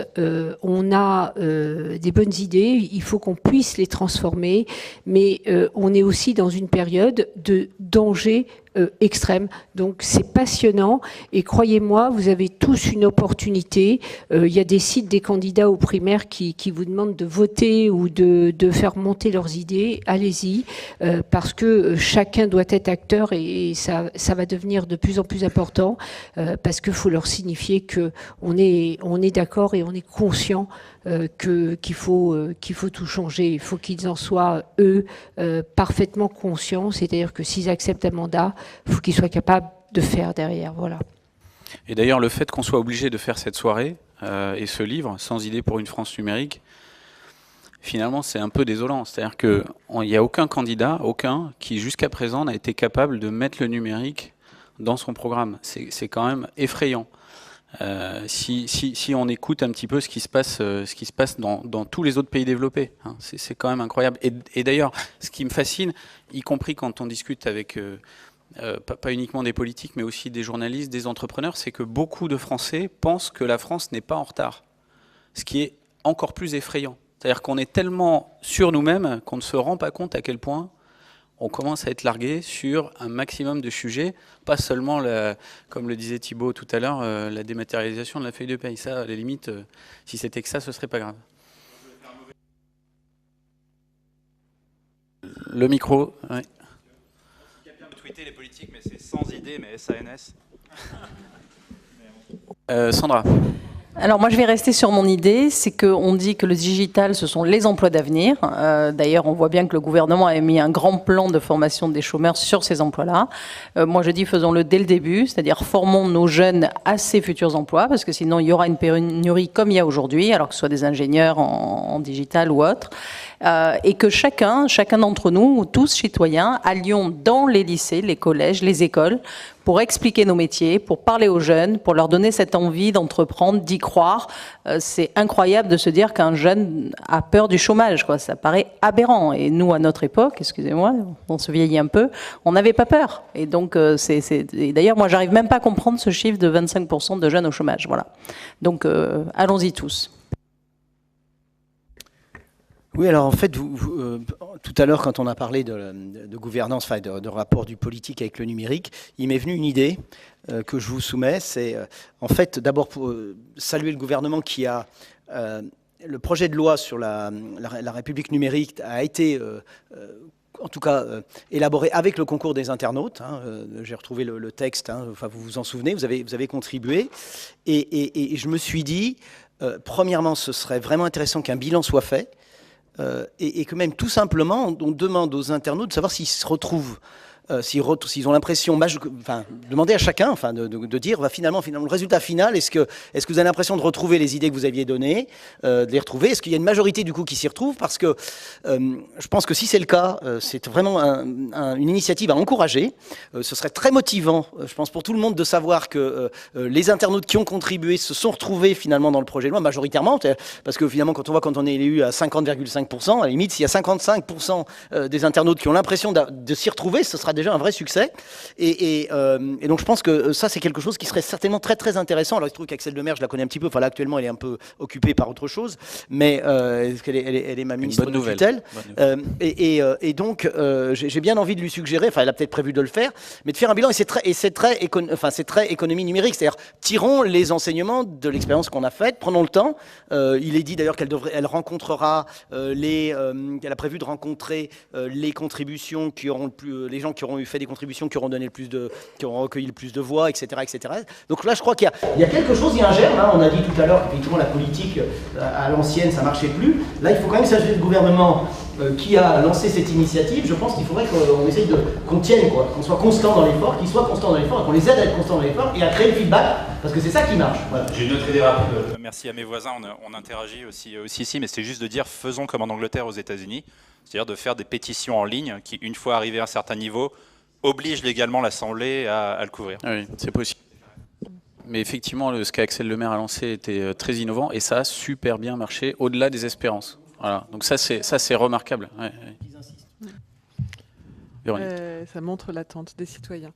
on a des bonnes idées, il faut qu'on puisse les transformer, mais on est aussi dans une période de danger extrême. Donc c'est passionnant et croyez-moi, vous avez tous une opportunité. Il y a des sites des candidats aux primaires qui vous demandent de voter ou de faire monter leurs idées. Allez-y, parce que chacun doit être acteur et ça va devenir de plus en plus important parce qu'il faut leur signifier qu'on est d'accord et on est conscient qu'il faut tout changer. Il faut qu'ils en soient, eux, parfaitement conscients. C'est-à-dire que s'ils acceptent un mandat, il faut qu'ils soient capables de faire derrière. Voilà. Et d'ailleurs, le fait qu'on soit obligé de faire cette soirée et ce livre, Sans idée pour une France numérique, finalement, c'est un peu désolant. C'est-à-dire qu'il n'y a aucun candidat, qui jusqu'à présent n'a été capable de mettre le numérique dans son programme. C'est quand même effrayant. Si on écoute un petit peu ce qui se passe dans tous les autres pays développés, c'est quand même incroyable. Et d'ailleurs, ce qui me fascine, y compris quand on discute avec pas uniquement des politiques, mais aussi des journalistes, des entrepreneurs, c'est que beaucoup de Français pensent que la France n'est pas en retard. Ce qui est encore plus effrayant. C'est-à-dire qu'on est tellement sur nous-mêmes qu'on ne se rend pas compte à quel point on commence à être largué sur un maximum de sujets, pas seulement, comme le disait Thibaut tout à l'heure, la dématérialisation de la feuille de paye. Ça, à la limite, si c'était que ça, ce serait pas grave. Le micro, oui. Ce qui a bien tweeté les politiques, mais c'est sans idée, mais SANS. Sandra. Alors moi je vais rester sur mon idée, c'est qu'on dit que le digital ce sont les emplois d'avenir. D'ailleurs on voit bien que le gouvernement a mis un grand plan de formation des chômeurs sur ces emplois-là. Moi je dis faisons-le dès le début, c'est-à-dire formons nos jeunes à ces futurs emplois, parce que sinon il y aura une pénurie comme il y a aujourd'hui, alors que ce soit des ingénieurs en digital ou autres. Et que chacun d'entre nous, tous citoyens, allions dans les lycées, les collèges, les écoles, pour expliquer nos métiers, pour parler aux jeunes, pour leur donner cette envie d'entreprendre, d'y croire. C'est incroyable de se dire qu'un jeune a peur du chômage, quoi. Ça paraît aberrant. Et nous, à notre époque, excusez-moi, on se vieillit un peu, on n'avait pas peur. Et donc, et d'ailleurs, moi, j'arrive même pas à comprendre ce chiffre de 25% de jeunes au chômage. Voilà. Donc, allons-y tous. Oui, alors en fait, tout à l'heure, quand on a parlé de gouvernance, enfin de rapport du politique avec le numérique, il m'est venu une idée que je vous soumets. C'est en fait d'abord pour saluer le gouvernement qui a... le projet de loi sur la République numérique a été... en tout cas, élaboré avec le concours des internautes. Hein, j'ai retrouvé le texte, hein, enfin, vous vous en souvenez, vous avez contribué. Et je me suis dit, premièrement, ce serait vraiment intéressant qu'un bilan soit fait. Et que même tout simplement, on demande aux internautes de savoir s'ils se retrouvent, s'ils ont l'impression, demander à chacun, de dire, finalement, le résultat final, est-ce que vous avez l'impression de retrouver les idées que vous aviez données, de les retrouver? Est-ce qu'il y a une majorité du coup qui s'y retrouve? Parce que je pense que si c'est le cas, c'est vraiment une initiative à encourager. Ce serait très motivant, je pense, pour tout le monde de savoir que les internautes qui ont contribué se sont retrouvés finalement dans le projet de loi, majoritairement, parce que finalement, quand on est élu à 50,5%, à la limite, s'il y a 55% des internautes qui ont l'impression de s'y retrouver, ce sera déjà un vrai succès. Et donc je pense que ça, c'est quelque chose qui serait certainement très très intéressant. Alors il se trouve qu'Axelle Lemaire, je la connais un petit peu, enfin là actuellement elle est un peu occupée par autre chose, mais elle est ma ministre de tutelle. Et donc j'ai bien envie de lui suggérer, enfin elle a peut-être prévu de le faire, mais de faire un bilan, et c'est très économie numérique, c'est-à-dire tirons les enseignements de l'expérience qu'on a faite, prenons le temps. Il est dit d'ailleurs qu'elle rencontrera elle a prévu de rencontrer les contributions qui auront les gens qui auront fait des contributions, qui auront recueilli le plus de voix, etc., etc. Donc là, je crois qu'il y a quelque chose, il y a un germe. Hein. On a dit tout à l'heure qu'effectivement la politique à l'ancienne, ça marchait plus. Là, il faut quand même s'agir du gouvernement qui a lancé cette initiative. Je pense qu'il faudrait qu'on essaye qu'on tienne, qu'on soit constant dans l'effort, qu'ils soient constants dans l'effort, et qu'on les aide à être constants dans l'effort et à créer le feedback, parce que c'est ça qui marche. Voilà. J'ai une autre idée rapide. Merci à mes voisins, on interagit aussi ici, mais c'est juste de dire faisons comme en Angleterre, aux États-Unis, c'est-à-dire de faire des pétitions en ligne qui, une fois arrivées à un certain niveau, obligent légalement l'Assemblée à le couvrir. Oui, c'est possible. Mais effectivement, ce qu'Axelle Lemaire a lancé était très innovant et ça a super bien marché au-delà des espérances. Voilà. Donc ça, c'est remarquable. Ouais, ouais. Ça montre l'attente des citoyens.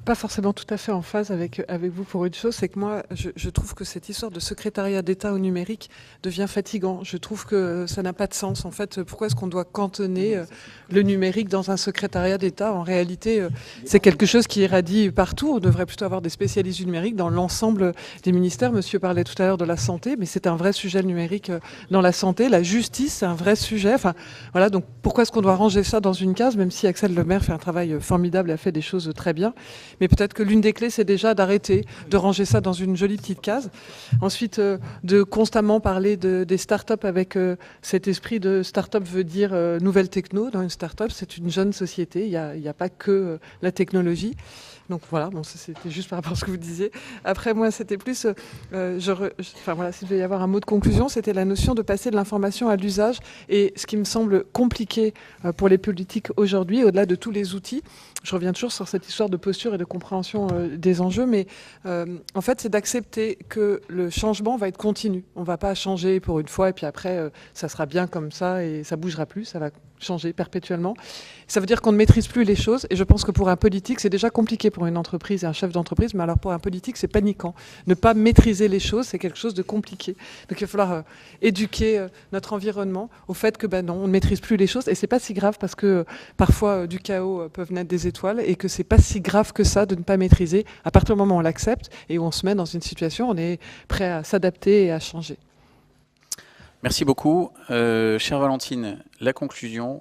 Pas forcément tout à fait en phase avec vous pour une chose, c'est que moi, je trouve que cette histoire de secrétariat d'État au numérique devient fatigant. Je trouve que ça n'a pas de sens. En fait, pourquoi est-ce qu'on doit cantonner le numérique dans un secrétariat d'État? En réalité, c'est quelque chose qui irradie partout. On devrait plutôt avoir des spécialistes du numérique dans l'ensemble des ministères. Monsieur parlait tout à l'heure de la santé, mais c'est un vrai sujet, le numérique, dans la santé. La justice, c'est un vrai sujet. Enfin, voilà, donc pourquoi est-ce qu'on doit ranger ça dans une case, même si Axelle Lemaire fait un travail formidable, a fait des choses très bien. Mais peut-être que l'une des clés, c'est déjà d'arrêter de ranger ça dans une jolie petite case. Ensuite, de constamment parler des startups avec cet esprit de startup veut dire nouvelle techno. Dans une startup, c'est une jeune société. Il n'y a pas que la technologie. Donc voilà, bon, c'était juste par rapport à ce que vous disiez. Après, moi, c'était plus... enfin voilà, s'il devait y avoir un mot de conclusion, c'était la notion de passer de l'information à l'usage. Et ce qui me semble compliqué pour les politiques aujourd'hui, au-delà de tous les outils, je reviens toujours sur cette histoire de posture et de compréhension des enjeux, mais en fait, c'est d'accepter que le changement va être continu. On ne va pas changer pour une fois et puis après, ça sera bien comme ça et ça ne bougera plus, ça va changer perpétuellement. Ça veut dire qu'on ne maîtrise plus les choses et je pense que pour un politique, c'est déjà compliqué pour une entreprise et un chef d'entreprise, mais alors pour un politique, c'est paniquant. Ne pas maîtriser les choses, c'est quelque chose de compliqué. Donc il va falloir éduquer notre environnement au fait que non, on ne maîtrise plus les choses et c'est pas si grave parce que parfois du chaos peuvent naître des étoiles et que c'est pas si grave que ça de ne pas maîtriser. À partir du moment où on l'accepte et où on se met dans une situation, on est prêt à s'adapter et à changer. Merci beaucoup. Chère Valentine, la conclusion,